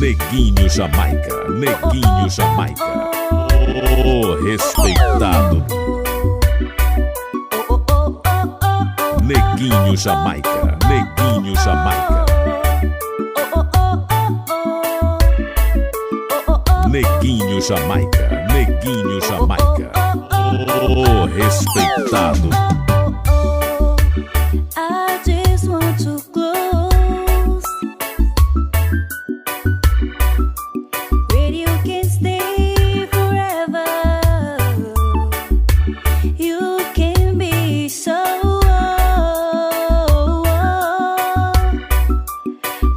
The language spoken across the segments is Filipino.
Neguinho Jamaica, Neguinho Jamaica, oh, respeitado. Neguinho Jamaica, Neguinho Jamaica, Neguinho Jamaica, Neguinho Jamaica, oh, respeitado. I just want to close. Radio can stay forever. You can be so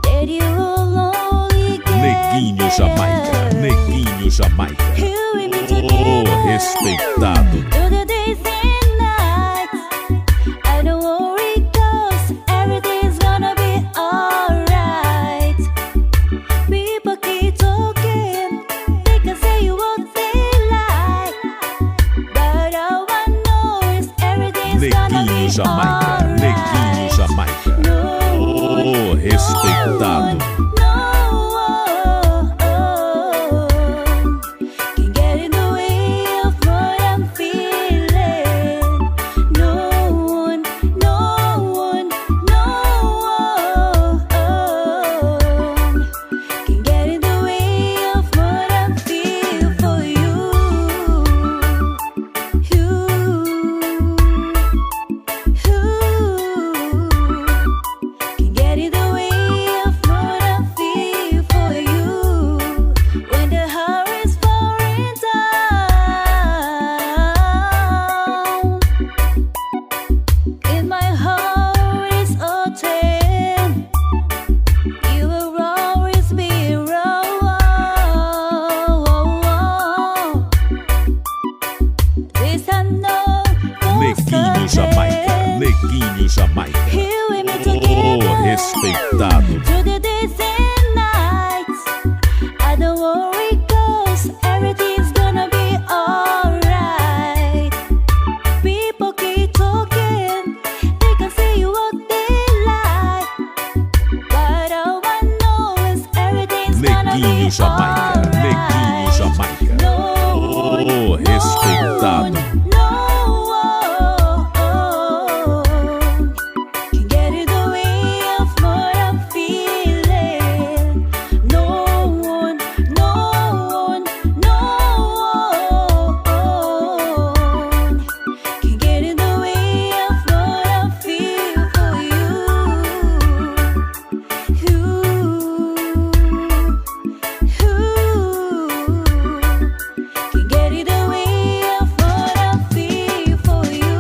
that you will only get Neguinho Jamaica, Neguinho Jamaica, oh, respeitado. through the days and nights. I don't worry 'cause everything's gonna be alright. People keep talking, they can say what they like, but all I know is everything's gonna be Neguinho Jamaica, Neguinho alright. Jamaica, oh, respeitado. Can get in the way of what I'm feeling. No one, no one, no one can get in the way of what I feel for you. Can get in the way of what I feel for you. When the heart is falling down, and my heart is open, you will always be around. This I know for Neguinho Jamaica, certain. Neguinho Jamaica, Here with me oh, together respeitado. through the days and nights. I don't worry 'cause everything's gonna be alright. People keep talking, they can say what they like, but all I know is everything's gonna be Neguinho Jamaica, Neguinho alright. Jamaica, No oh, one, respeitado. no one can get in the way of what I'm feeling. No one, no one, no one can get in the way of what I feel for you. Can get in the way of what I feel for you.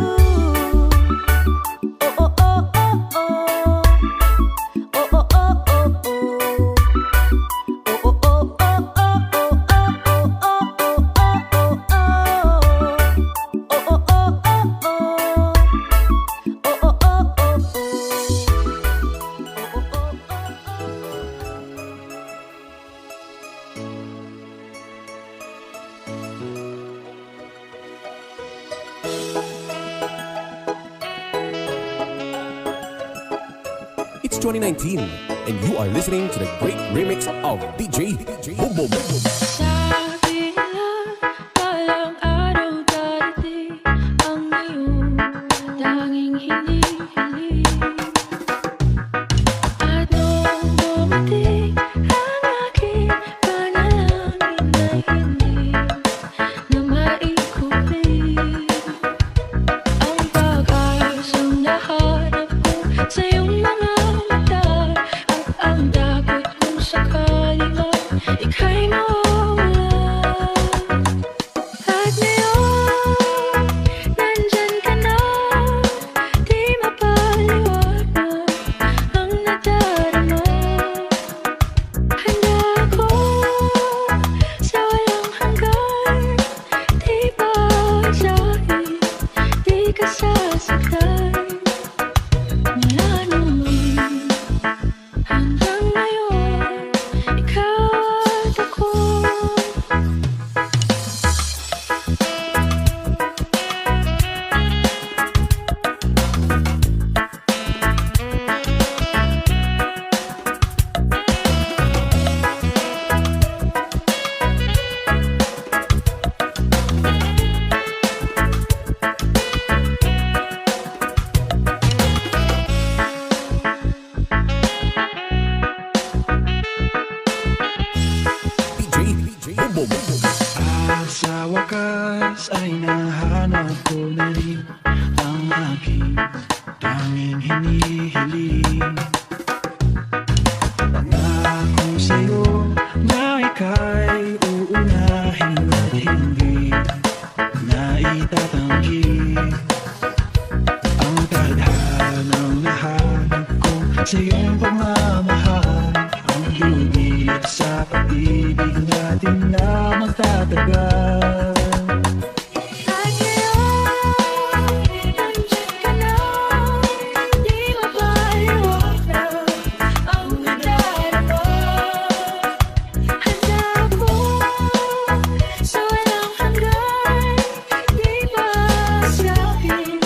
Oh oh oh oh oh. Oh oh oh oh oh. Oh oh oh oh oh oh oh oh oh oh. Oh oh oh oh oh. Oh oh oh It's 2019, and you are listening to the great remix of DJ Boom Boom. Sabi nila walang araw darating ang iyong tanging hinihiling. At nung dumating ang aking panalangin na hindi na maikuling, ang pag-ayos ang nahanap ko sa iyong mga mata, at ang takot kung sakaling ika'y mawawala. pag-ibig natin na magtatagal. Kahit ngayon, nandiyan ka na, di mapaliwanag ang nadarama. Handa ako sa walang hanggan, di ba sa'kin,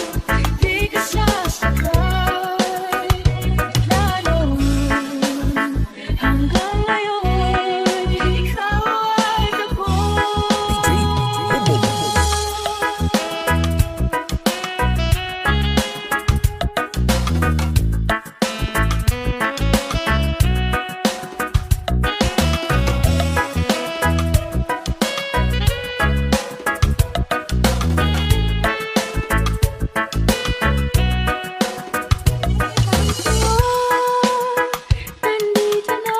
di ka sasakay. Lalo hanggang ngayon, ikaw ay ako. Nandito na,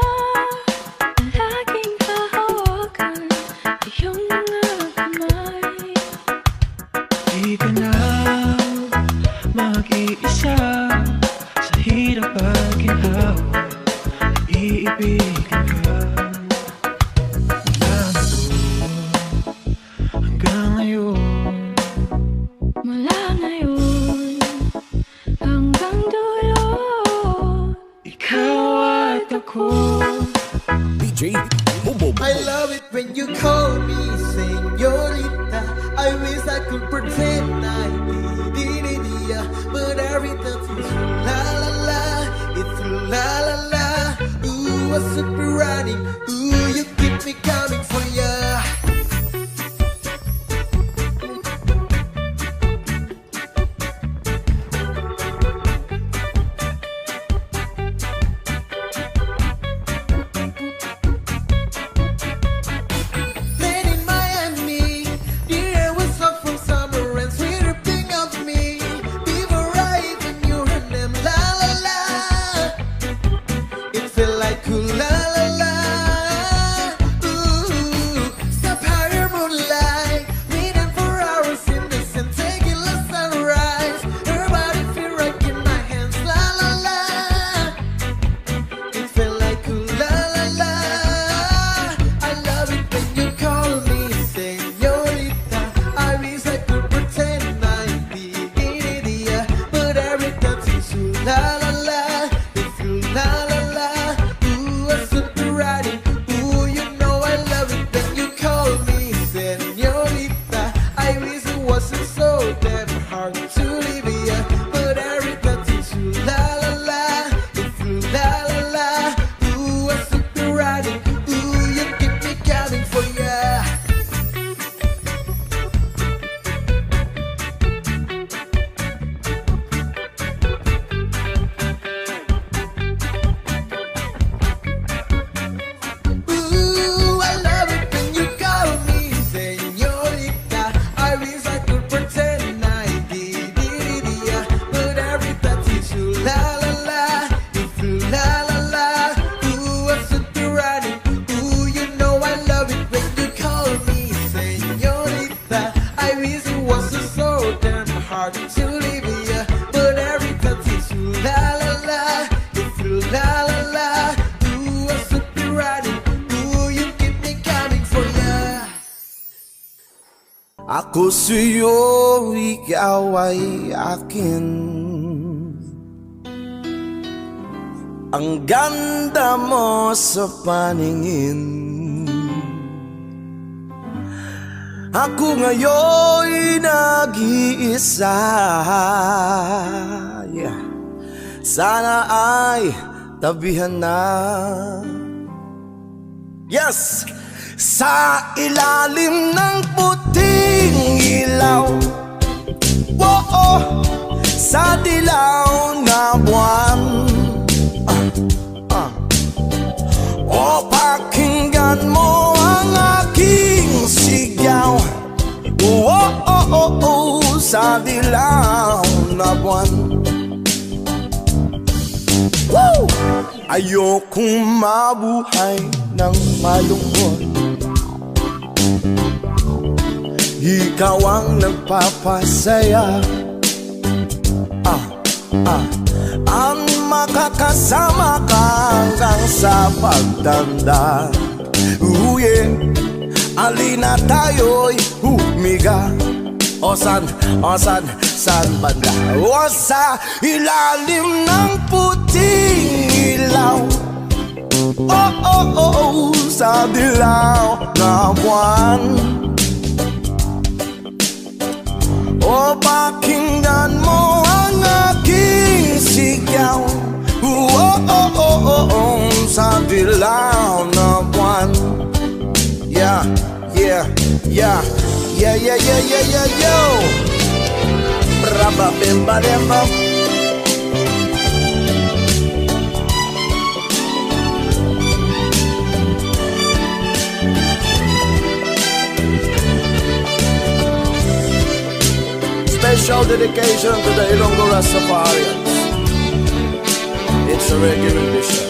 laging hahawakan iyong mga kamay. Di ka na mag-iisa sa hirap at ginhawa. Iibigan ka mula noon hanggang ngayon. Mula ngayon hanggang dulo. Ikaw at ako. DJ Boom. I love it when you call me señorita. I wish I could pretend I did it, but every time it's la la la, it's la la la. Ooh, what's up running? Ooh, you keep me coming for ya. Made in Miami, the air was hot from summer and sweeter pink of me. Before I even knew her name, la la la. It felt like ooh la la la. Ooh, sapphire moonlight, waiting for hours in the sun, taking a sunrise. Her body feel right in my hands, la la la. It felt like ooh la la la. I love it when you call me señorita. I wish I could pretend I did it, but every time it's ooh la la la, it's ooh la la la. Ooh, I'm super riding. Ooh, you know I love it when you call me señorita. I wish it wasn't so damn hard to leave ya, but every time it's ooh la la la, it's ooh la la la. Ooh, I'm super riding. Ooh, you keep me coming for ya. Ooh, I love it when you call me señorita. I wish I could pretend I did it, but every time it's ooh la la la, it's ooh la la la. Ooh, I'm super riding. Ooh, you know I love it when you call me señorita. I wish it wasn't so damn hard to leave ya, but every time it's ooh la la la, it's ooh la la la. Ooh, I'm super riding. Ooh, you keep me coming for ya. Ako sa'yo, ikaw ay akin. Ang ganda mo sa paningin. Ako ngayon nag-iisa. Yeah. Sana ay tabihan na. Yes! Sa ilalim ng puting ilaw, oo, sa dilaw na buwan. O pakinggan mo ang aking sigaw, oo, sa dilaw na buwan. Woo! Ayokong mabuhay ng malungkot. Ikaw ang nagpapasaya. Ang makakasama ka hanggang sa pagtanda. Yeah. Alina tayo'y humiga. Saan banda? Sa ilalim ng puting ilaw. Sa dilaw na buwan. Pakinggan mo ang aking sigaw. Sa dilaw na buwan. Yeah. Yo. Braba bimba demba. Special dedication to the Ilonggo Rastafarians. It's a reggae rendition.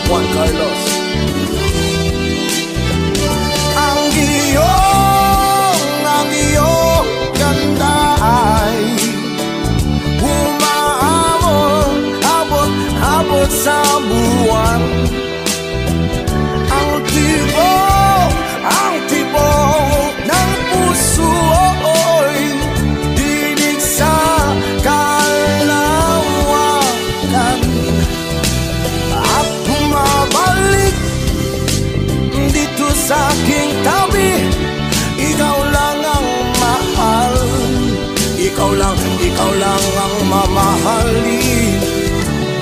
Juan Carlos. Ang iyong ganda ay abot sa buwan. Ang tibok ng puso'y dinig sa kalawakan. At bumabalik dito sa aking tabi. Ikaw lang ang mahal. Ikaw lang ang mamahalin.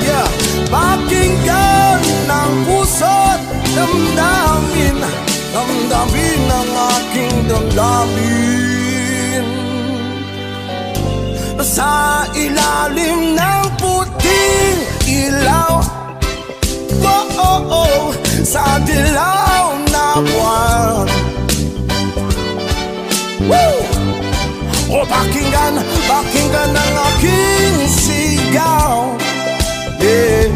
Yeah. Pakinggan ng puso't damdamin ang aking damdamin. Sa ilalim ng puting ilaw. Sa dilaw na buwan. Pakinggan ang aking sigaw. Yeah.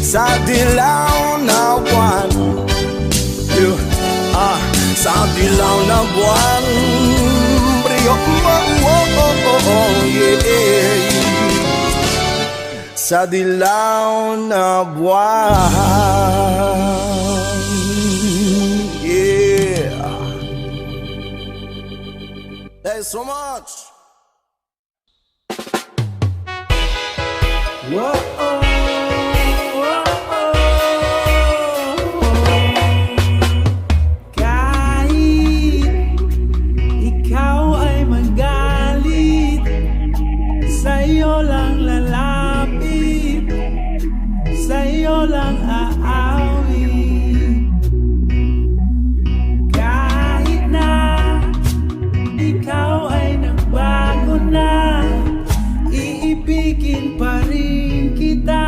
Sa dilaw na buwan. Sa dilaw na buwan. Yeah. Sa dilaw na buwan. Yeah. Thanks so much. Kahit ikaw ay magalit, sa'yo lang lalapit, sa'yo lang aawit. Kahit na ikaw ay nagbago na, iibigin pa rin kita.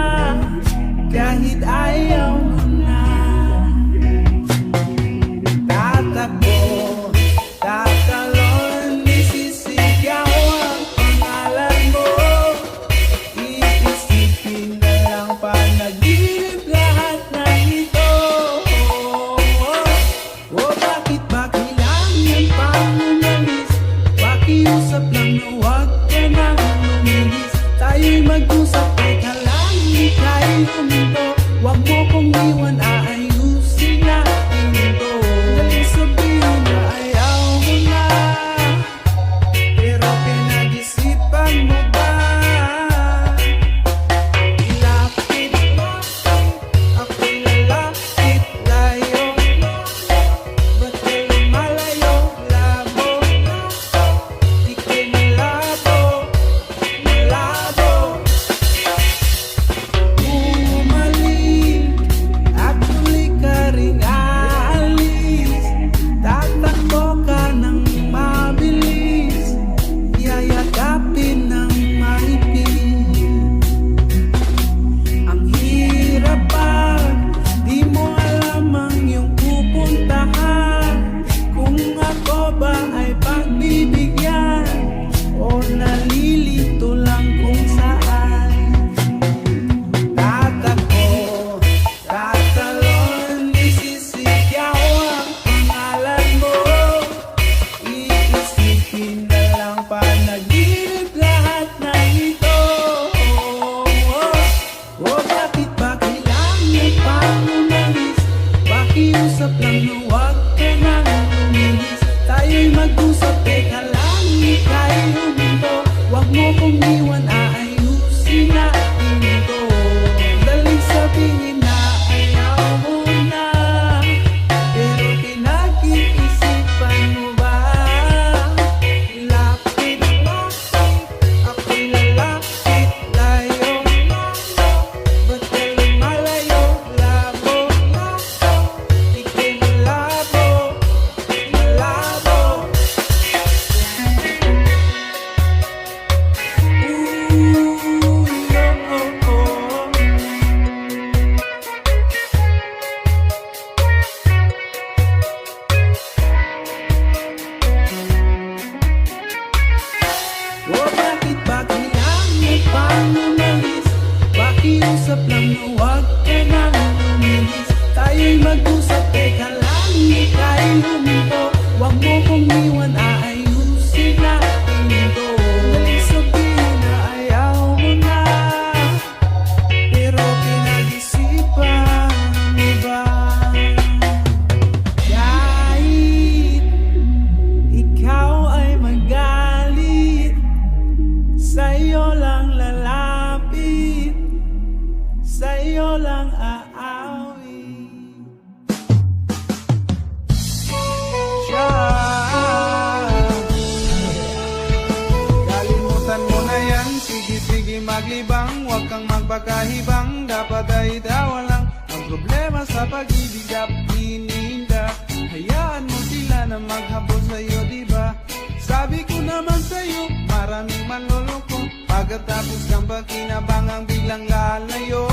magpakahibang, dapat ay dawalang. Ang problema sa pag-ibig dapat ininda. Hayaan mo sila na maghabol sa'yo, diba? Sabi ko naman sa'yo, maraming manloloko. Pagkatapos kang pakinabangang biglang lalayo.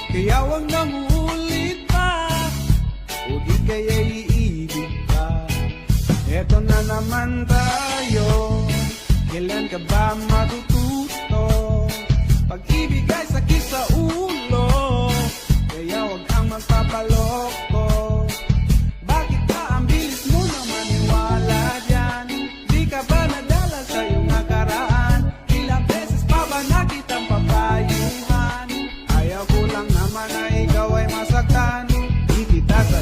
Kaya wag na muulit pa, o di kaya iibig pa. Eto na naman tayo, kailan ka ba matututo? Pag-ibig ay sakit sa ulo, kaya wag kang magpapaloko. Bakit ba ang bilis mo na maniwala dyan? Di ka ba nadala sa iyong nakaraan? Ilang beses pa ba nakitang papayuhan? Ayaw ko lang naman na ikaw ay masaktan. Di kita sa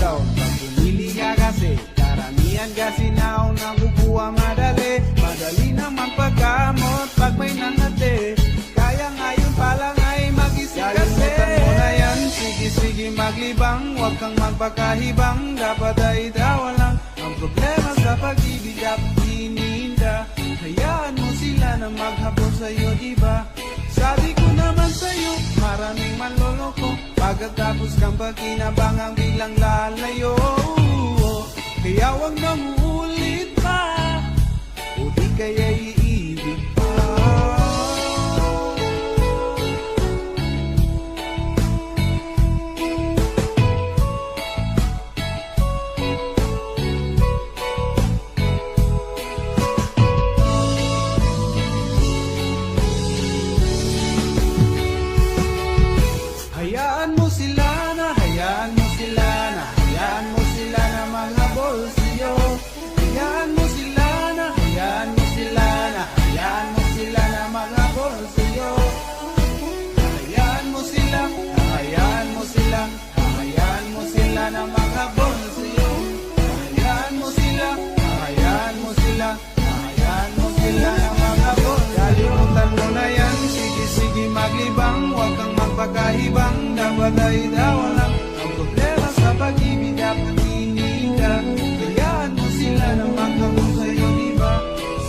down. Pag pumili ka kasi, karamihan kasi na nakukuha madali. Madali naman pagkamot pag may nangate. Kaya ngayon pa lang ay mag-isip kasi. Kalimutan mo na yan, sige maglibang. Huwag kang magpakahibang, dapat ay dawalang. Ang problema sa pag-ibig dapat ininda. Hayaan mo sila na maghabol sa'yo, diba? Sabi ko naman sa'yo, maraming manloloko. Pagkatapos kang pakinabangang biglang lalayo. Kaya wag na muulit pa, o di kaya iibig pa. Hayaan mo sila na, hayaan mo sila na, hayaan mo sila na maghabol sa'yo. Hayaan mo sila na, hayaan mo sila na, hayaan mo sila na maghabol sa'yo. Hayaan mo sila, hayaan mo sila, hayaan mo sila na maghabol sa'yo. Hayaan mo sila, hayaan mo sila, hayaan mo sila na maghabol. Kalimutan mo na yan, sige maglibang. Huwag kang magpakahibang, dapat ay dawalang. Ang problema sa pag-ibig dapat ininda. Hayaan mo sila na maghabol sa'yo, diba?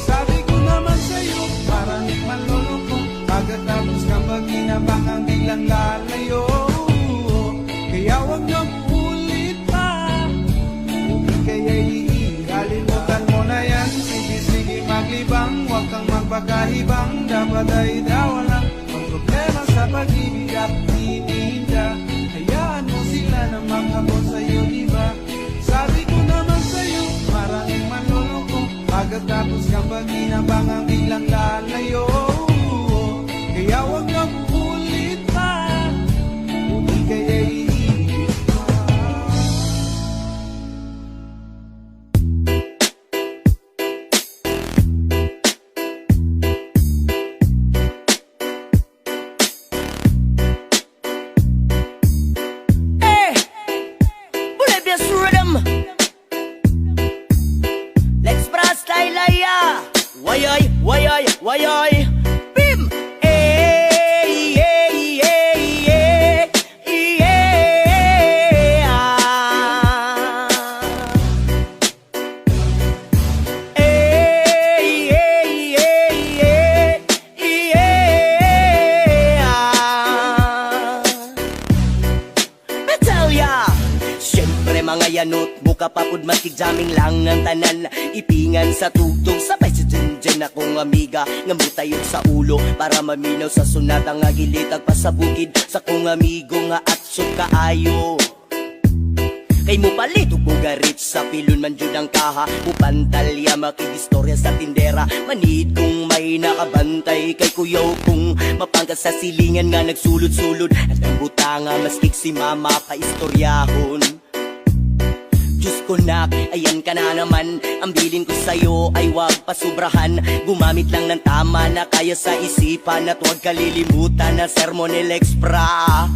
Sabi ko naman sa'yo, maraming manloloko. Pagkatapos kang pakinabangang biglang lalayo. Kaya wag na uulit pa, o di kaya iibig. Kalimutan mo na yan, sige maglibang. Huwag kang magpakahibang, dapat ay dawalang. Ang problema sa pag-ibig dapat ininda. Hayaan mo sila na maghabol sa'yo, diba? Sabi ko naman sa'yo, maraming manloloko. Pagkatapos kang pakinabangang biglang lalayo. Kaya wag na uulit pa, o di kaya iibig pa. Bolivia's rhythm. Let's brass style, yeah. Why, bim. Hey, Siyempre mga yanot, buka papud makigjaming lang ng tanan. Ipingan sa tugtog, sabay si Jen akong amiga. Ngamutayon sa ulo, para maminaw sa sunat. Ang agilitag pa sa bukid, sa kong amigo nga atsok kaayo. Kay mo palit ug garit sa pilon man jud ang kaha. Upantalya makikistorya sa tindera. Manid kung may nakabantay kay kuyaw kung mapangkat sa silingan nga nagsulod-sulod. At ang butanga maskik si mama paistoryahon. Diyos ko nak, ayan ka na naman. Ang bilin ko sa'yo ay wag pasubrahan. Gumamit lang ng tama na kaya sa isipan. At wag kalilimutan na sermon el expra.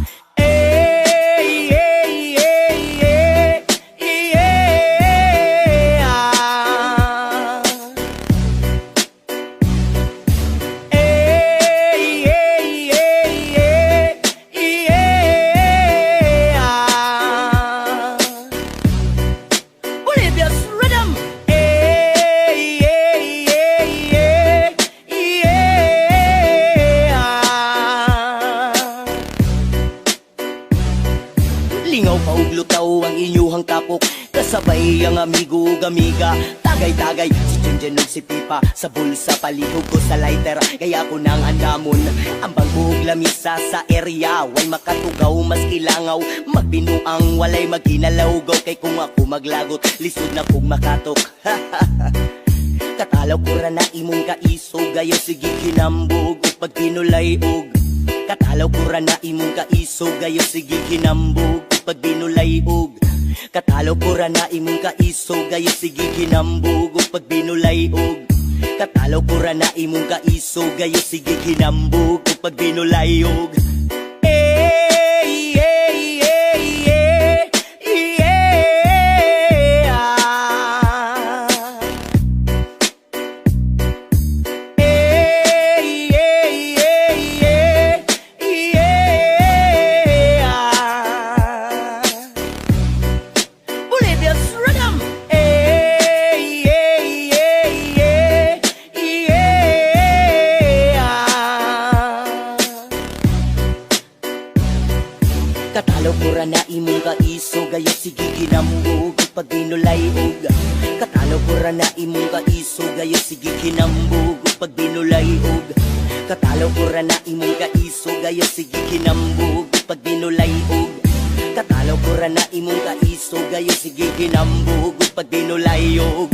Lingaw pa ug lutaw ang inyuhang tapok, kasabay ang amigo ug amiga. Tagay-tagay si Junjun ug si Pipa, sa bulsa palihog ko sa lighter, kaya ko nang andamon ang bangbuog lamisa sa area. Way makatugaw mas kilangaw, magbinuang walay maghinalawgaw, kay kung ako maglagot lisod na kong makatok. Katalaw ko ra na imong kaisog, gayo sige kinambog ug pag pinulay og. Katalaw ko ra na imong kaisog, gayo sige kinambog ug pag pinulay og. Katalaw ko ra na imong kaisog, gayo sige kinambog ug pag pinulay og. Katalaw ko ra na imong kaisog, gayo sige kinambog ug pag pinulay og. Katalaw ko ra na imong kaisog, gayo sige kinambog ug pag binulay og. Katalaw ko ra na imong kaisog, gayo sige kinambog ug pag binulay og. Katalaw ko ra na imong kaisog, gayo sige kinambog ug pag binulay og. Katalaw ko ra na imong kaisog, gayo sige kinambog ug pag binulay og.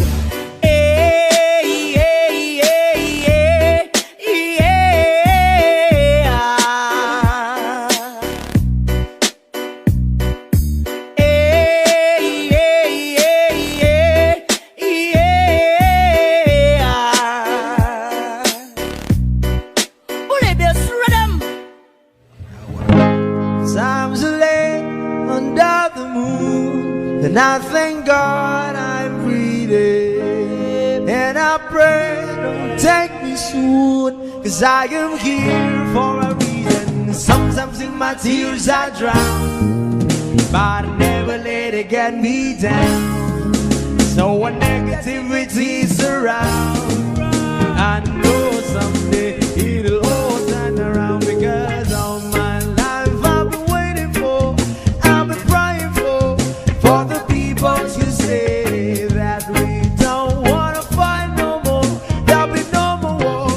Times are late under the moon, and I thank God I'm breathing. And I pray don't take me soon, 'cause I am here for a reason. Sometimes in my tears I drown, but I never let it get me down. So when negativity surround, I know someday it'll all turn around, because all my life I've been waiting for, I've been praying for the people to say that we don't wanna fight no more, there'll be no more war,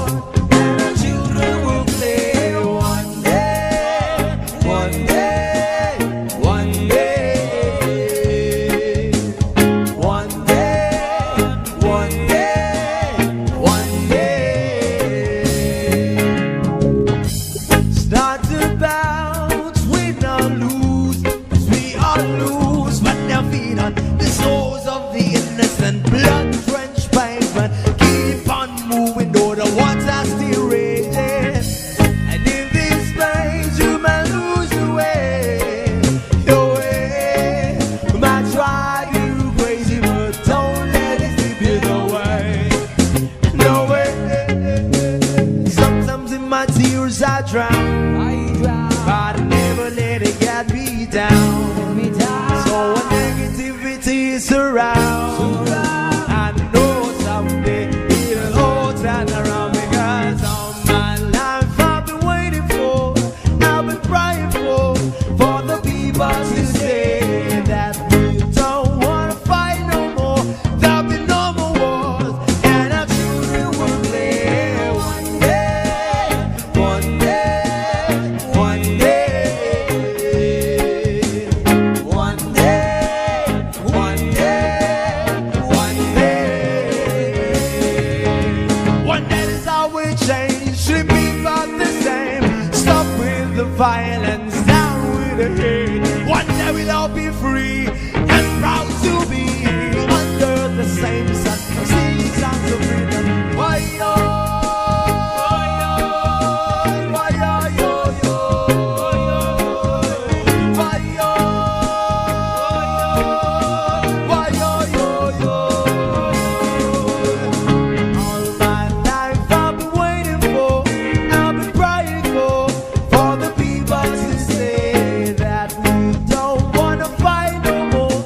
and our children will play one day, one day, one day, one day, one day, one day. Start to bounce, win or lose, 'cause we all lose, but their feet on the souls of the innocent, blood-drenched pavement. Keep on moving, though the water's still raging. And in this place, you may lose your way, your way. You might drive you crazy, but don't let it slip you away. No way. Sometimes in my tears I drown, but I never let it get me down. So when negativity surrounds, I know someday it'll all turn around, because all my life I've been waiting for, I've been praying for the people to say that we don't wanna fight no more, there'll be no more wars, and our children will play one day, one day, one day, one day, one day, one day. One day is how we change, should be about the same. Stop with the violence, down with the hate. One day we'll all be free and proud to be under the same sun. Sing songs of freedom. Why yo? Why yo yo yo? Why yo? Why yo yo yo? All my life I've been waiting for, I've been praying for the people to say that we don't wanna fight no more,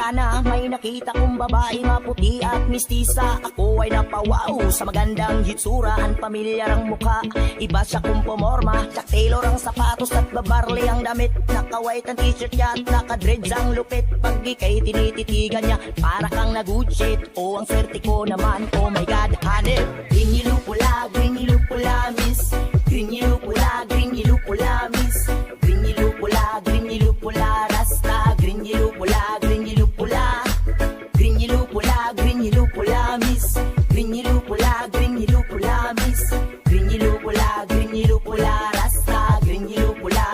Sana may nakita kong babae maputi at mistisa. Ako ay napawaw sa magandang hitsura. Ang pamilyar ang mukha, iba siya kung pumorma. Jack Taylor ang sapatos at babarli ang damit. Naka-white ang t-shirt niya at naka-dreads ang lupit. Pag ika'y tinititigan niya, para kang nag-good shit. Oh, ang swerte ko naman, oh my God, hanip. Green yellow pula, miss. Green yellow pula, miss. Green yellow pula, rasta. Green yellow pula. Green yellow pula, miss. Green yellow pula, miss. Green yellow pula, rasta. Green yellow pula.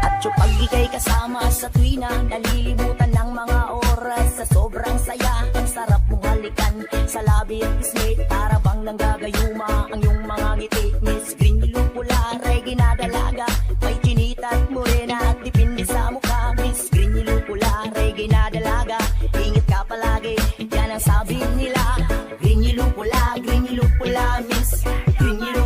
At yung pag ika'y kasama sa tuwina, nalilimutan ng mga oras sa sobrang saya. Ang sarap mong halikan sa labi at pisngi, para bang nanggagayuma ang iyong mga ngiti. Miss Green yellow pula, reggae na dalaga, may chinita at morena at dipindi sa mukha. Miss Green yellow pula, reggae na dalaga, ingit ka palagi, yan ang sabi nila. Green yellow pula, miss. Green yellow pula, miss. Green yellow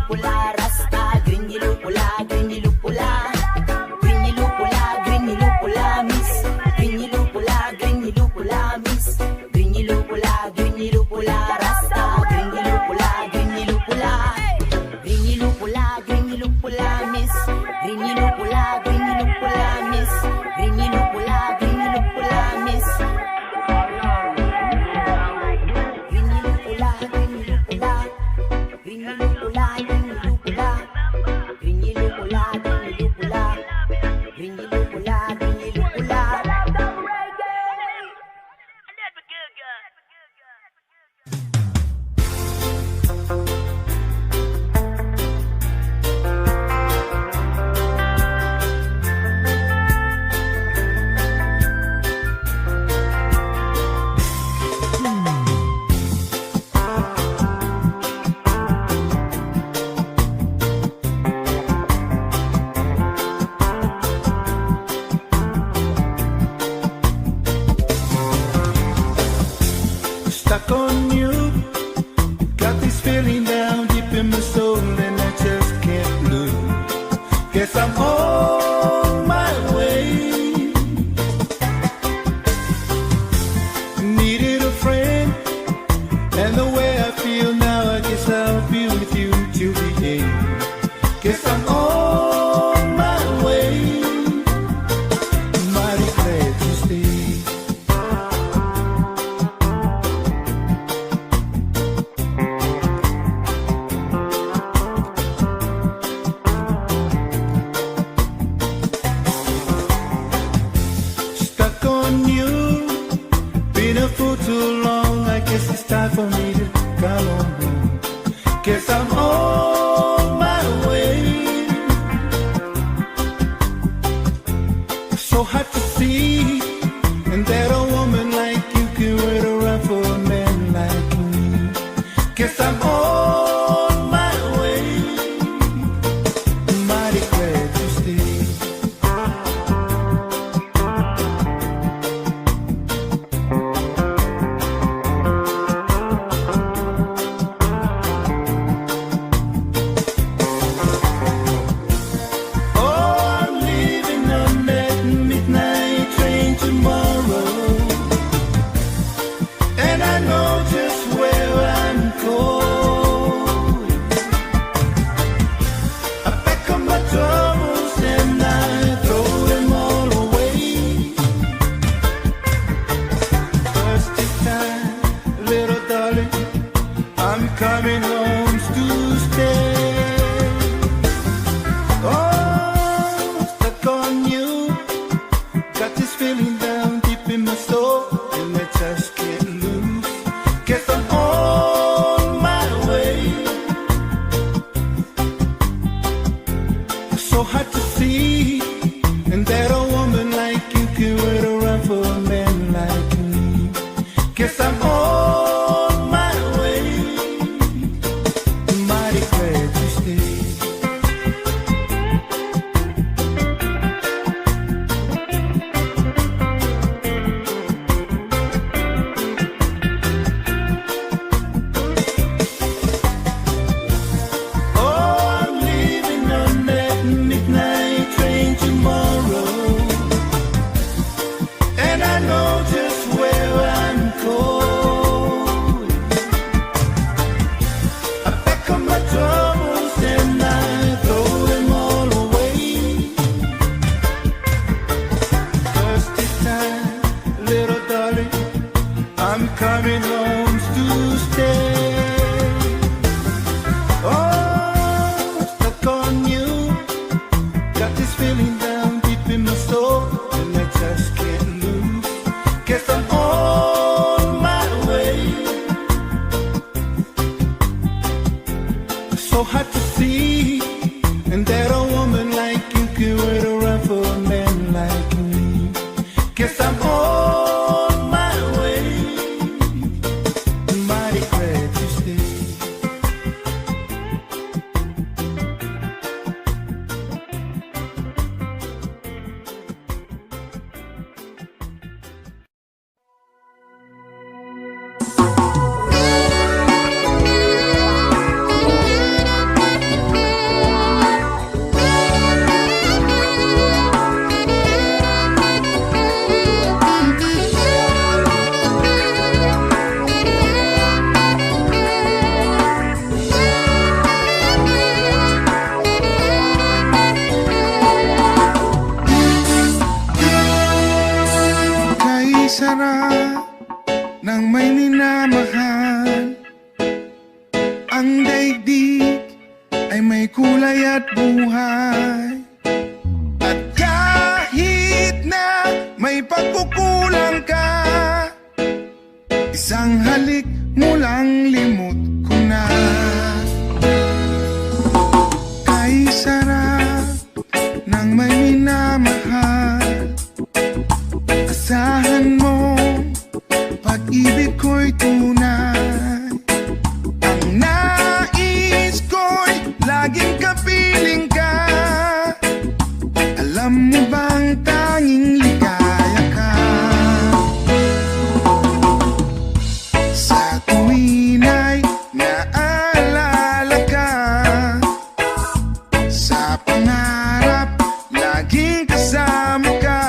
pula, rasta. Green yellow pula. Green yellow pula, miss. Green yellow pula, miss. Green yellow pula, rasta. Green yellow pula. Green yellow pula, miss. Green yellow pula, miss. Green yellow pula, miss. Stuck on you, got this feeling down deep in my soul, and I just can't lose. Guess I'm on my way. Needed a friend, and the way I feel now, I guess I'll be with you till the end. Guess I'm on my way. Mighty glad to stay. Stuck on you, been a fool too long. I guess it's time for me to come on home. Guess I'm on my way. So hard to see, and that a woman like you can wait around for a man like me. Guess I'm on my way. Mighty glad to stay. Oh, I'm leaving on that midnight train sarap ng may minamahal. Ang daigdig ay may kulay at buhay. At kahit na may pagkukulang ka, isang halik mo lang limot ko na. Kay sarap ng may minamahal, asahan mo pag-ibig ko'y tunay. Ang nais ko'y laging kapiling ka. Alam mo bang tanging ligaya ka? Sa tuwin ay naalala ka, sa pangarap laging kasama ka.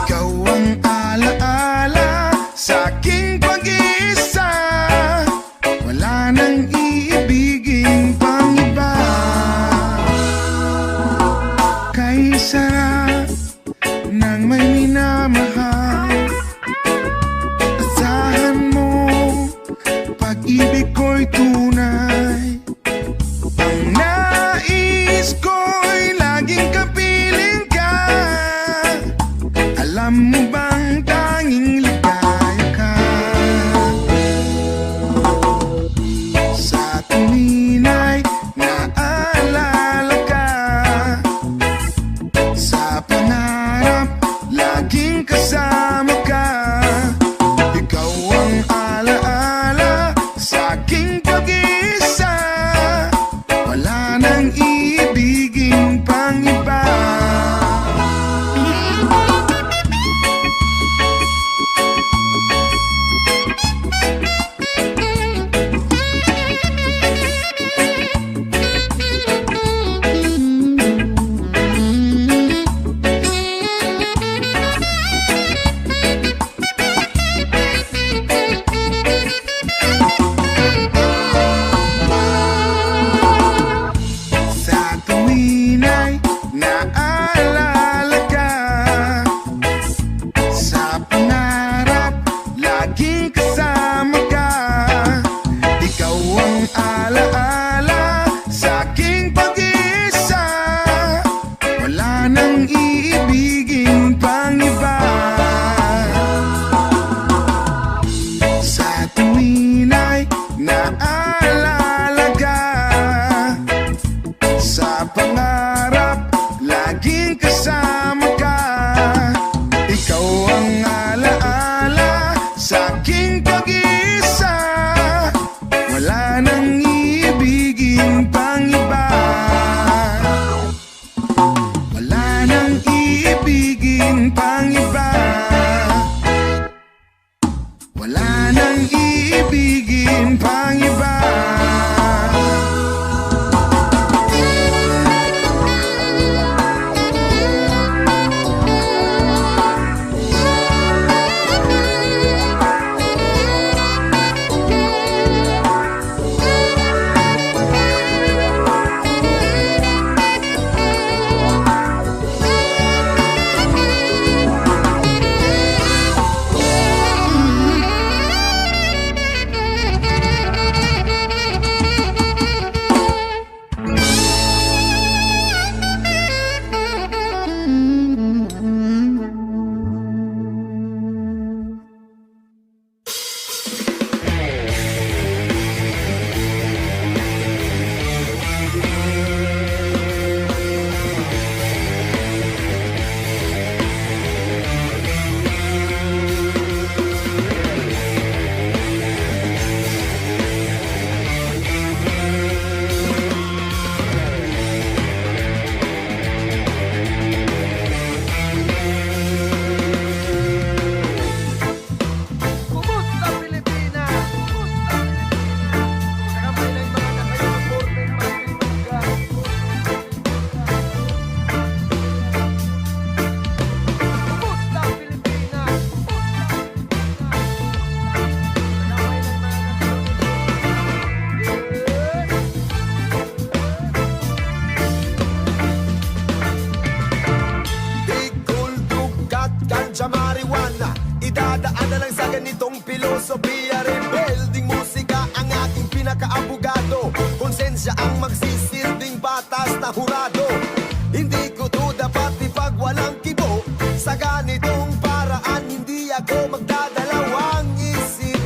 Ikaw ang alaala sa aking pag-iisa. Wala nang iibigin pang iba. Kay sarap ng may minamahal, asahan mo pag-ibig ko'y tunay. Ang nais ko'y laging kapiling ka. Alam mo bang tanging ligaya ka? Sa tuwin ay naalala ka, sa pangarap laging kasama ka. Ikaw ang alaala sa aking pag-iisa. Wala nang iibigin pang iba. Sa tuwin ay naalala ka, sa pangarap laging kasama ka. Ikaw ang alaala sa aking pag-iisa. Wala nang iibigin pang iba. Sa tuwin ay naalala ka, sa pangarap laging kasama ka. Ikaw ang alaala sa aking pag-iisa. Wala nang iibigin pang iba. Wala nang iibigin pang iba. Wala nang iibigin pang iba. ako magdadalawang isip.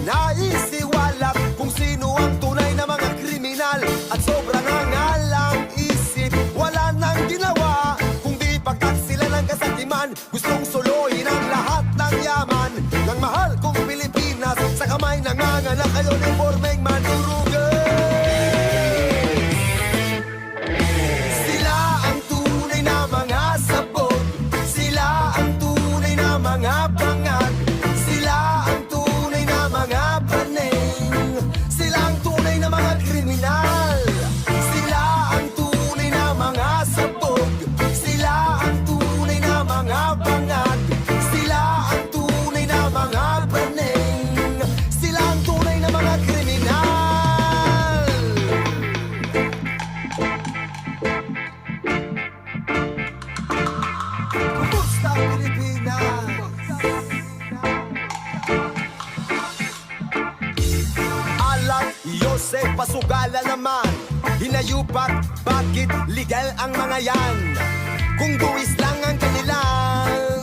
Naisiwalap kung sino ang tunay na mga kriminal. At sobrang angalang isip, wala nang ginawa kundi pagtaksila ng kasakiman. Gustong suluhin ang lahat ng yaman ng mahal kong Pilipinas. Sa kamay ng mga naka-uniformeng manurugay. Sila ang tunay na mga sabog, sila ang tunay na mga bangag, sila ang tunay na mga baneng, sila ang tunay na mga kriminal. Sila ang tunay na mga sabog, sila ang tunay na mga bangag, sila ang tunay na mga baneng, sila ang tunay na mga kriminal. Kumusta ang Pilipinas? Alat, Yosef, pasugala naman. Hinayupak, bakit legal ang mga yan? Kung buwis lang ang kanilang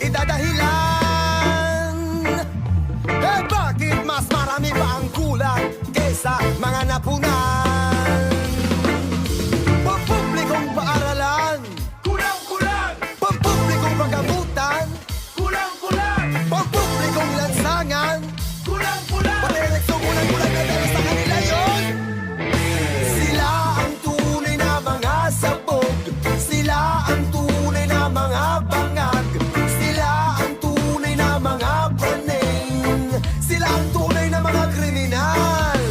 idadahilan. Eh bakit mas marami pa ang kulang kesa mga napunan? Pampublikong paaralan, kulang-kulang. Pampublikong paggamutan, kulang-kulang. Pampublikong lansangan, kulang-kulang. Pati eleksyong kulang-kulang na dahil sa kanila yun. Sila ang tunay na mga sabog, sila ang tunay na mga bangag, sila ang tunay na mga baneng, sila ang tunay na mga kriminal.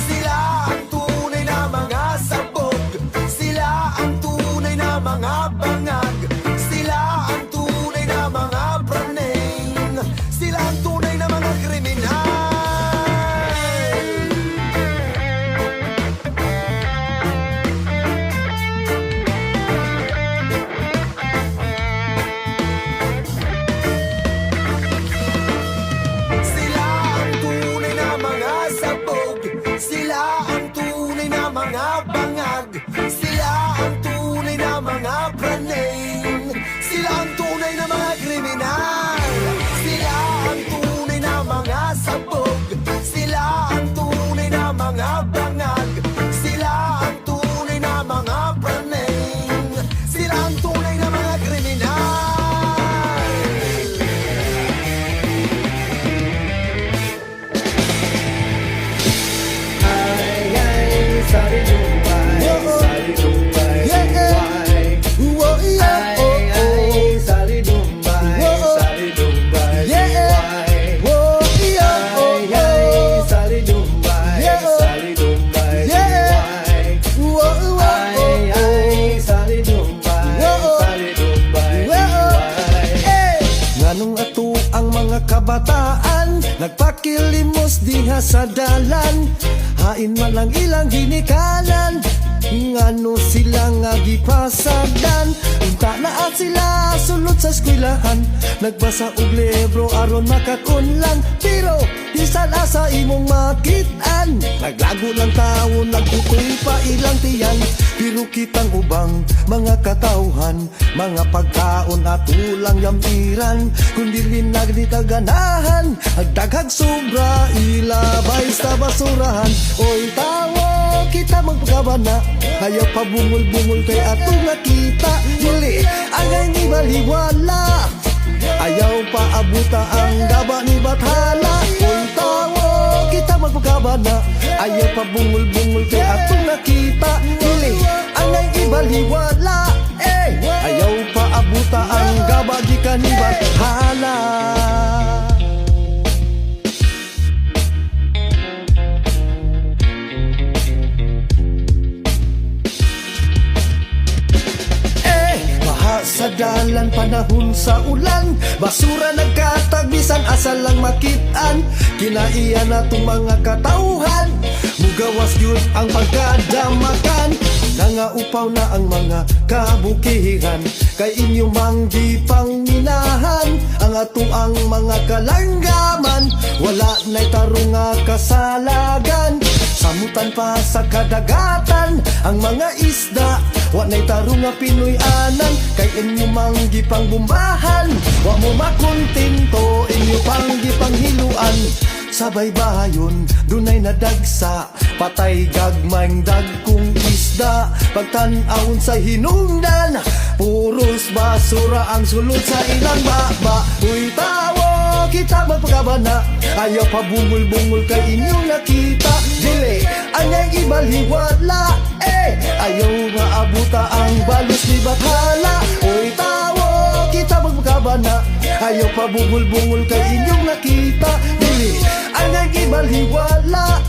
Sila ang tunay na mga sabog, sila ang tunay na mga bangag, sila ang tunay na mga baneng, sila ang tunay na mga kriminal. Sila ang tunay na mga sabog, sila ang tunay na mga bangag, sila ang tunay na mga baneng, sila ang tunay na mga kriminal. Sila ang tunay na mga sabog, sila ang tunay na mga bangag, sila ang tunay na mga baneng, sila ang tunay na mga kriminal. Nganong ato ang mga kabataan nagpakilimos diha sa dalan, hain man lang ilang ginikanan. Ngano sila nga gipasadan, unta na sila sulod sa eskwelahan, nagbasa og libro aron makakunlan. Pero di sala sa imong makitaan, naglago lang taon, nagtutoy pa ilang tiyan. Pero kitang ubang mga katawhan, mga pagkaon ato lang yamiran, kundi linag di kaganahan, agdaghag sobra ilabay sa basurahan. Oy tawo, kita magpagabana, ayaw pa bungol-bungol kay ato nakita. Dili ang ibaliwala, ayaw pa abuta ang gaba ni Bathala. Oy tawo, kita magpagabana, ayaw pa bungol-bungol kay ato nakita. Dili ang ibaliwala, ayaw pa abuta ang gaba gikan ni Bathala. Sa dalan, panahon sa ulan, basura nagkatagbisan, asal lang makitaan. Kinaiya na itong mga katauhan, mugawas yun ang pagkadamakan. Nangaupaw na ang mga kabukihan, kay inyo mang di pangminahan. Ang ato ang mga kalanggaman, wala na'y tarong nga kasalagan. Samutan pa sa kadagatan ang mga isda, Wa na'y tarong nga Pinoy anan, kay inyo manggipang bumbahan. Wa mo makontinto, inyo panggipang hiluan. Sabay bahayon, dunay nadagsa, patay gagmayng dagkong isda. Pagtan-awon sa hinungdan, puros basura ang sulod sa ilang baba. Uy tawo, kita magpagabana, ayaw pa bungol-bungol kay inyong nakita. Dili, anyang ibalhiwala, ayaw maabuta ang balos ni Bathala. Uy tawo, kita magpagabana, ayaw pa bungol-bungol kay inyong nakita. Dili, anyang ibalhiwala,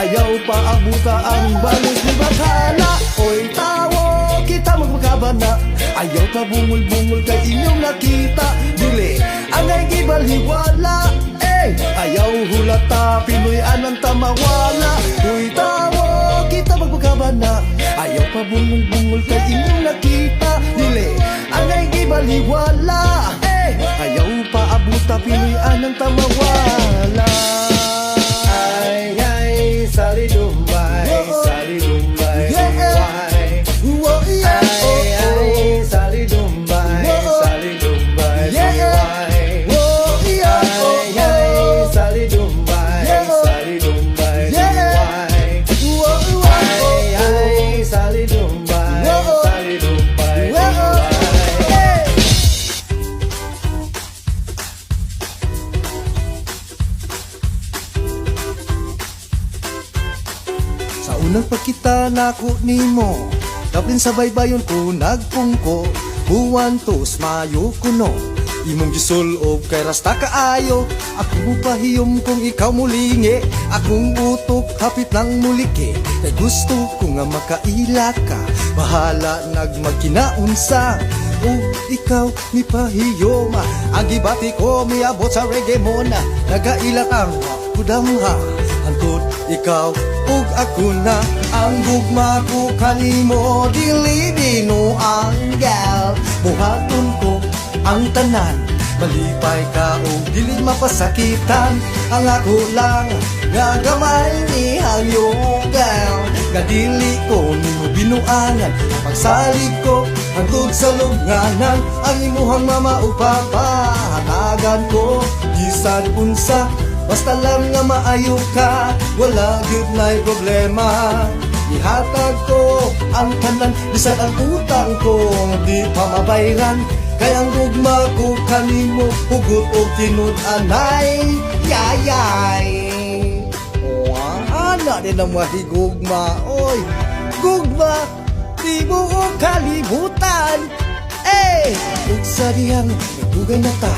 ayaw pa abuta ang balos ni Bathala. Uy tawo, kita magpagabana, ayaw pa bungol-bungol kay inyong nakita. Dili, anyang ibalhiwala, ayaw hulata, Pinoy anang tamawala. Uy tawo, kita magpagabana, ayaw pa bungol-bungol kay inyong nakita. Dili, anyang ibalhiwala, ayaw pa abuta, Pinoy anang tamawala. Ay, ay, sali Dumbay, sali Dumbay, why? Ay, ay, sali Dumbay, sali Dumbay, why? Ay, ay, sali Dumbay, sali Dumbay, why? Ay, ay, sali Dumbay, sali Dumbay, why? Sa unang pagkita nako nimo, daplin sa baybayon ko nagpungko. Buwan tos mayo kuno, imong gisulob kay rasta kaayo. Ako mo pahiyom kung ikaw mulingi, akong utok hapit lang muliki. Kay gusto ko nga makaila ka, bahala nagmagkinaunsa. Ug ikaw mi pahiyom, ang gibati ko miabot sa reggae mo na. Nagaila kang kudamha, hantod ikaw ug ako na. Ang gugma ko kanimo, dili dino ang gal. Buhaton ko ang tanan, malipay ka o dili mapasakitan. Ang ako lang nga gamay ni hangyogal, nga dili ko nimo binuangan. Pagsalig ko hangtod sa lunganan, ang imuhang mama o papa hatagan ko bisan unsa. Basta lang nga maayo ka, wala gyud na'y problema. Ihatag ko ang tanan, bisan ang utang ko di pa mabayran. Kaya ang gugma ko kanimo, hugot o tinud anay, yayay. Ana din ang mahigugma, oy. Gugma, di mo o kalibutan. Ug sa diyang nagugay na ta,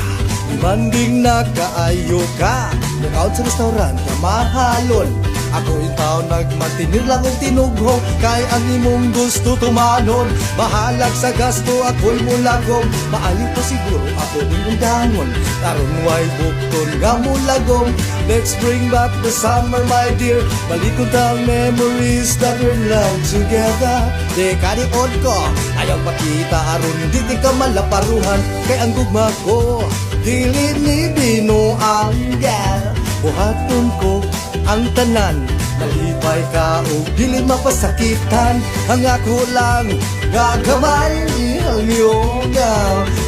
manding nakaayo ka. Look sa restaurant na mahalon, ako yung tao nagmatinir lang ang tinugrong. Kay ang imong gusto tumanon, bahalag sa gasto ako'y mulagong. Maaling pa siguro ako din undangon, karon way bukton nga mulagong. Let's bring back the summer my dear, balikod ang memories that we're now together. Di kaniod ko, ayaw makita aron di ka malaparuhan. Kay ang gugma ko, dili ni Bino ang gal. Buhaton ko ang tanan, malipay ka o dili mapasakitan. Ang ako lang gagamay ang yoga,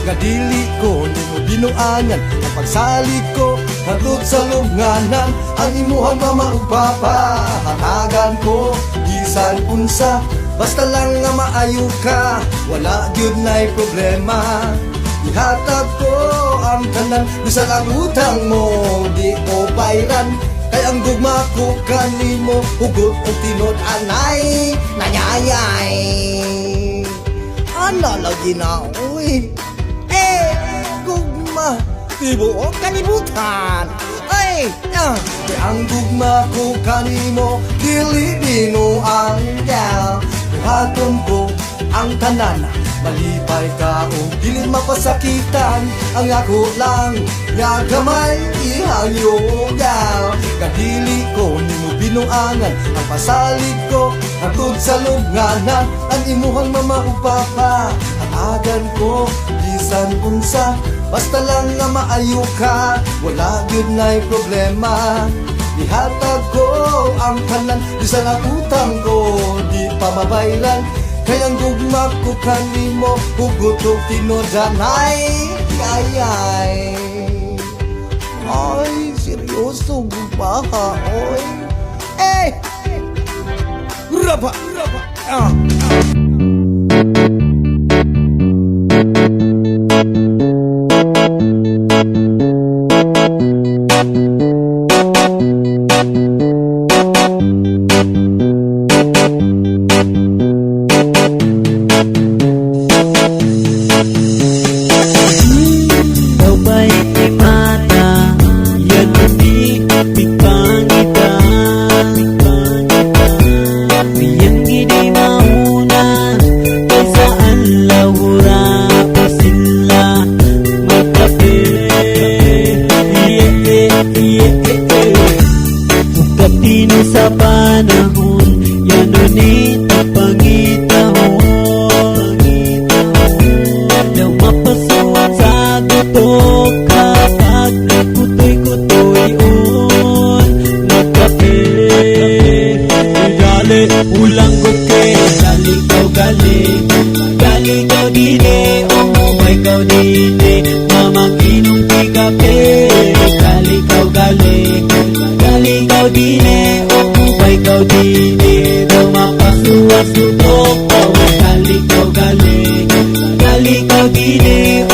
nga dili ko nimo binuangan. Ang pagsalig ko hatod sa lunganan, ang imuhang mama ug papa hatagan ko bisan unsa. Basta lang nga maayo ka, wala gyud na'y problema. Ihatag ko ang tanan, bisan ang utang mo di ko bayran. Kay ang gugma ko kanimo, hugot o tinod anay, nanyayay. Ana lagi na, uy. Gugma, di mo kalibutan. Kay ang gugma ko kanimo, dili dino ang gal. Buhaton ko ang tanan, malipay ka o dili mapasakitan. Ang ako lang nga gamay ihang yoga, kadili ko nimo binuangan. Ang pasalig ko hatod sa lunganan, ang imuhang mama ug papa hatagan ko bisan unsa. Basta lang nga maayo ka, wala gyud na'y problema. Ihatag ko ang tanan, bisan ang utang ko di pa mabayran. Kayang gugma ko kanimo hugot o tinodanay. Ay, seryoso gugma ka, oy. Rapa. Sa panahon, yan ulit ang pangitahon. Nang mapasuan sa gutok kapag nagkutoy-kutoy-on nagkape. Dali, ulang guke, dali kaw gali. Gali kaw dine, umumay kaw dine, mamaginong di kape. Gali kaw gali, gali kaw dine, ikaw dine, daw mapasuwa-sutok daw. Gali kaw gali, gali kaw dine,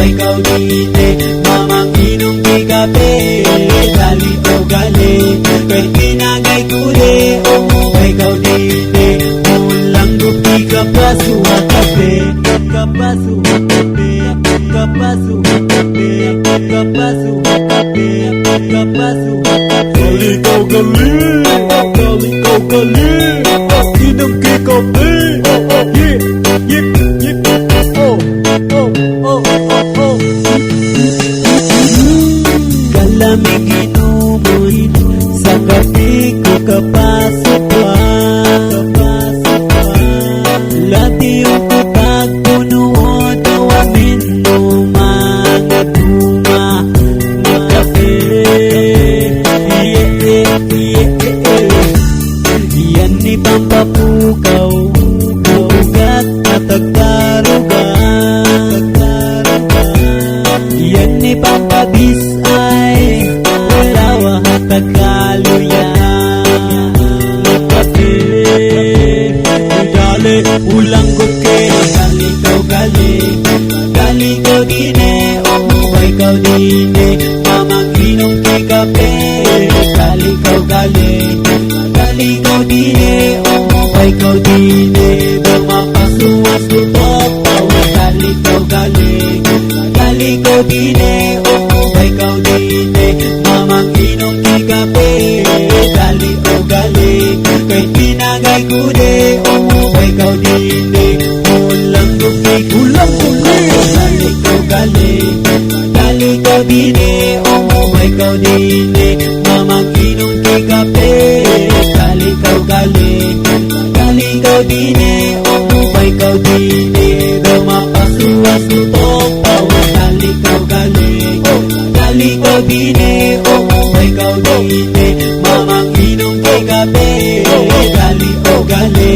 ikaw dine, mamaginong di kape. Gali kaw gali, kay kinagay kuli, ikaw dine, ulang gupi kapasuwa kape. Kapasuwa kape, kapasuwa kape, kapasuwa kape, kapasuwa kape. Gali kaw gali, ikaw gali, inom kay kape. Kalamig inumoy sa kape ko kapasok pa. Lati yung kapag punuod awamin mo mga duma na kape. Yan ni pampapukaw, ugat at agtarugan. Yan ni pampabisay, walawa at agkaluyan. Kape, dali, ulang guke, gali kaw gali. Gali kaw dine, umubay kaw dine, mamaginong kay kape. Gali kaw gali, gali kaw dine, umubay kaw dine, daw mapasuwa-sutok daw. Gali kaw gali, gali kaw dine, umubay kaw dine, mamaginong kay kape. Gali kaw gali, kay pinagay kude, umubay kaw dine, ulang gupi. Gali kaw gali, gali kaw dine, umubay kaw dine, mamaginong kay kape. Gali kaw gali, gali kaw dine, umubay kaw dine, daw mapasuwa-sutok daw. Gali kaw gali, gali kaw dine, umubay kaw dine, mamaginong kay kape. Gali kaw gali,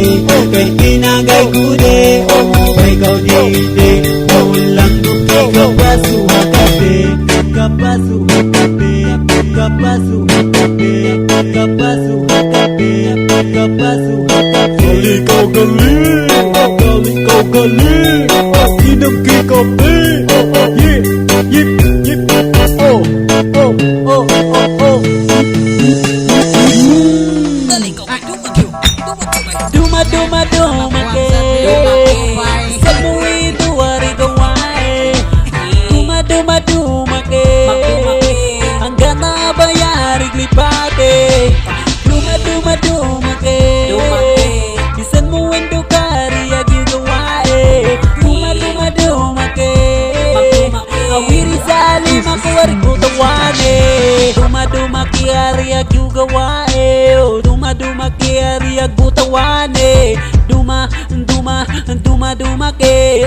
kay pinagay kude, umubay kaw dine, ulang gupi kapasuwa kape. Kapasuwa kape, kapasuwa kape, kapasuwa kape, kapasuwa kape. Gali kaw gali, gali kaw gali, inom kay kape. Duma duma duma ke, semui duari gawai. Duma duma duma ke, hanggang nabayari glipate. Duma duma duma ke, bisan mo wendo kari agi gawai. Duma duma duma ke, awiri sali makuwari ko tawane. Duma duma ke ari agi gawai. Duma duma ke ari agi butawane. Duma duma ke,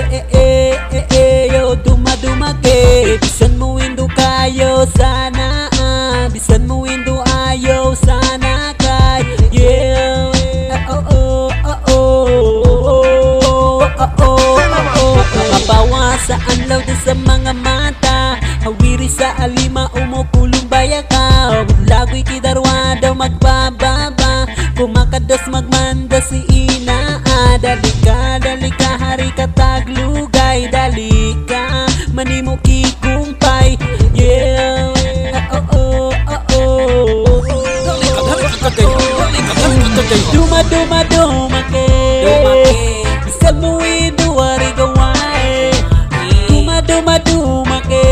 yo duma duma ke. Bisan mo wendo kayo sana, bisan mo wendo ayo sana kay. Yeah, oh oh oh oh oh. sa anlaw din sa mga mata. Hawiri sa alima, umukulong bayakaw. Lagoy kidarwa daw magbababa, kumakadas magmanda si ina. Dali ka, hari ka taglugay. Dali ka, manimo kikumpay. Yeah, oh. Duma ke Bisal mo iduwari gawain. Duma ke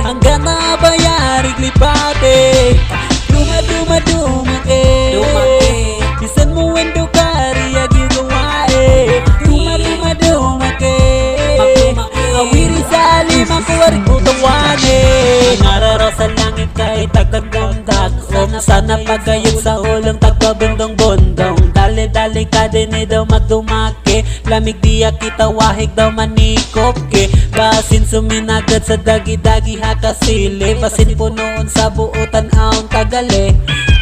hanggang nabayari glipate. Duma ke Bisan mo wendo kari agi gawain. Duma ke awiri sa lima ko wari ko tawane. Nararo sa langit kahit agad-gumdag. Sana pagayog sa ulong tagbabundong-bundong. Dali ka din daw magdumake. Lamig diya kita wahig daw manikop ke. Basin suminagad sa dagi-dagi hakasili. Basin punoon sa buutan aong tagale.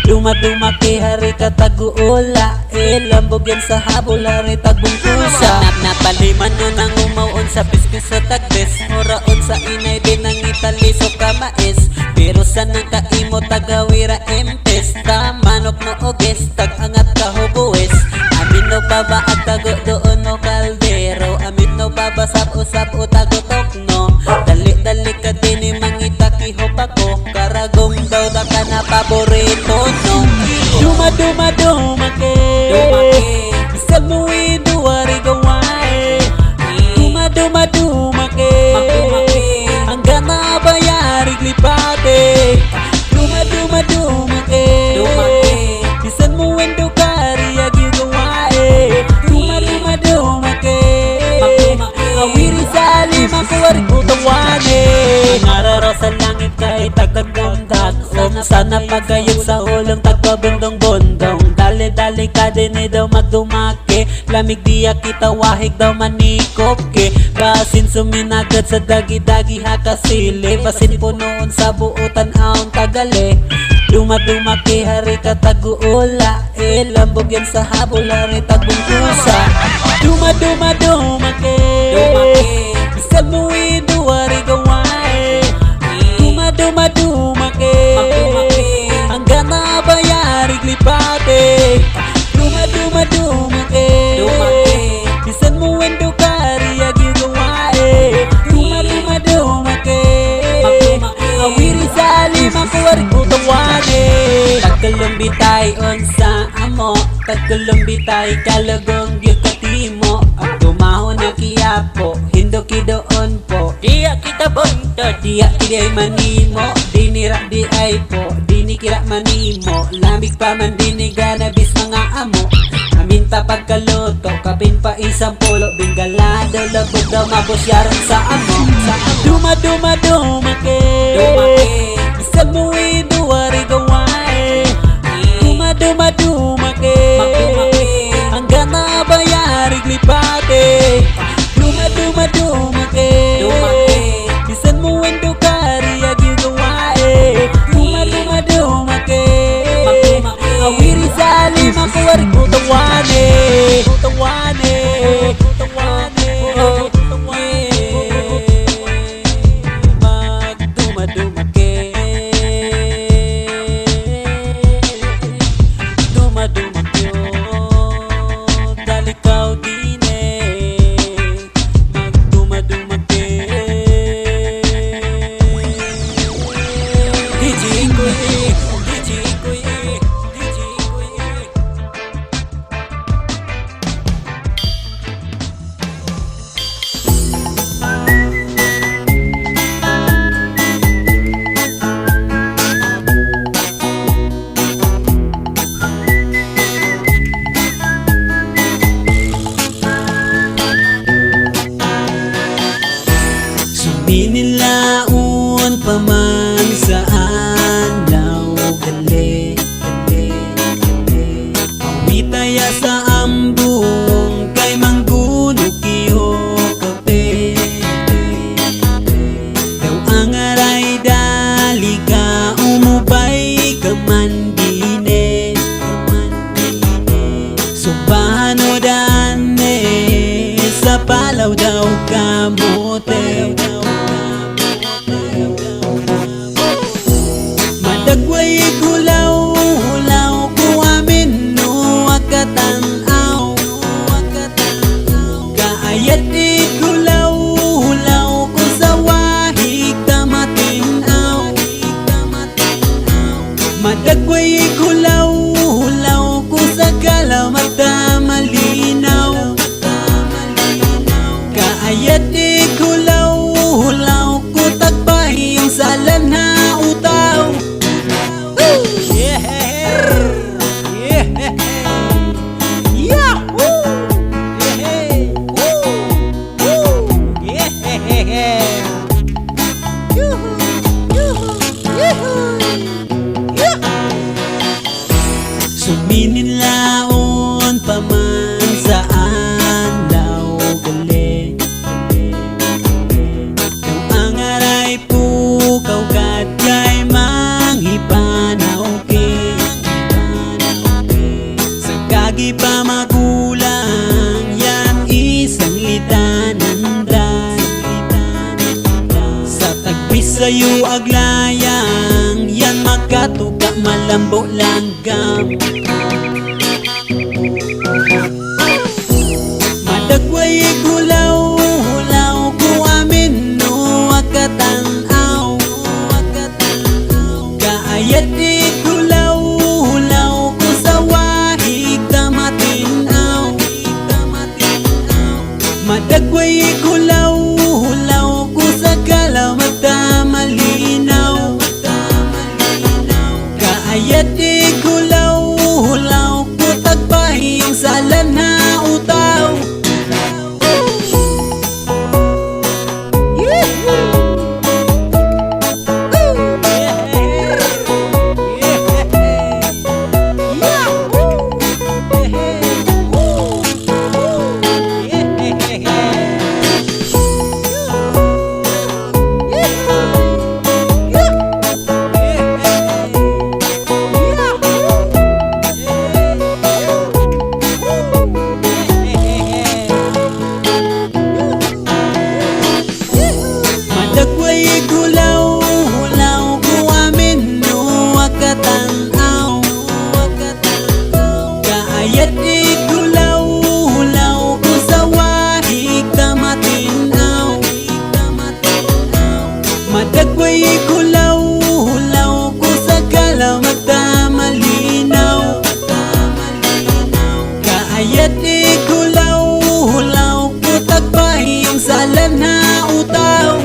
Duma ke hari ka taguula. Lambog yan sa habol hari tagbong pusa. Napaliman nun ang umawon sa pispis sa tagdes. Horaon sa inay din ang italiso kamais. Pero sa nang kaimo tagawira empes. Manok no oges tag-angat kahubues. Amin no baba at tago doon no kaldero. Amin no baba sap-usap o tago tokno. Dali ka din mangita kihop ako. Karagong daw da ka na paborito no. Duma ke Bisal mo iduwari gawain. Duma ke hanggang nabayari glipate. Duma ke Bisan mo wendo kari agi gawain. Duma ke awiri sa lima ko wari ko tawane. Nararo sa langit kahit agad-gumdag. Sana pagayog sa ulong tagbabundong-bundong. Dali ka din daw magdumake. Lamig diya kita wahig daw manikop ke. Basin suminagad sa dagi-dagi hakasili. Basin punoon sa buutan aong tagale. Duma ke hari ka taguula. Lambog yan sa habol hari tagbong pusa. Duma ke Bisal mo iduwari gawain. Duma ke hanggang nabayari glipate. Duma ke Bisan mo wendo kari agi gawain. Duma ke awiri sa lima ko wari ko tawane. Tagkulong bitay on sa amo. Tagkulong bitay kalagong gyud katimo. Ang tumahon na kiyapo hindo kidoon po. Diya kita bonto, diya kiyay manimo. Dinira di ay po, dini kira manimo. Lamig pa man diniga na bis mga amo. Aminta pagkaluto, kapin pa isang pulo. Bingalado, labog daw mabosyaran sa amo. Duma ke Bisal mo iduwari gawain. Duma ke hanggang nabayari glipate. Duma ke Bisan mo wendo kari agi gawain. Duma ke awiri sa lima ko wari ko tawane. Magduma ke dali kaw dine. Magduma ke DJ Koy Binilaon pa man saan daw gali. Awitaya sa ambong kay mangguno kiyo kape. Daw ang aray dali ka umubay ka mandine. Subano dane sa palaw daw kamote. Madagway hulaw-hulaw ko amin no akatanaw. Kaayat hulaw-hulaw ko sa wahig tamatinaw. Madagway hulaw-hulaw ko sa kalamata malinaw. Kaayat hulaw-hulaw ko tagbahi yung salan na utaw. Suminin laon paman saan daw gali. Nang angaray po kawkat kay manghipanaw ke. Sa kagi pa magulang yan isang litanan dan. Sa tagbisayo aglayang yan makatuga malambo langgam. Madagway hulaw-hulaw ko amin no akatanaw. Kaayat hulaw-hulaw ko sa wahig tamatinaw. Madagway hulaw-hulaw ko sa kalamata malinaw. Kaayat hulaw-hulaw ko tagbahi yung salan na utaw. Madagway hulaw-hulaw ko amin no akatanaw. Kaayat hulaw-hulaw ko sa wahig tamatinaw. Madagway hulaw-hulaw ko sa kalamata malinaw. Kaayat hulaw-hulaw ko tagbahi yung salan na utaw.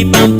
pampang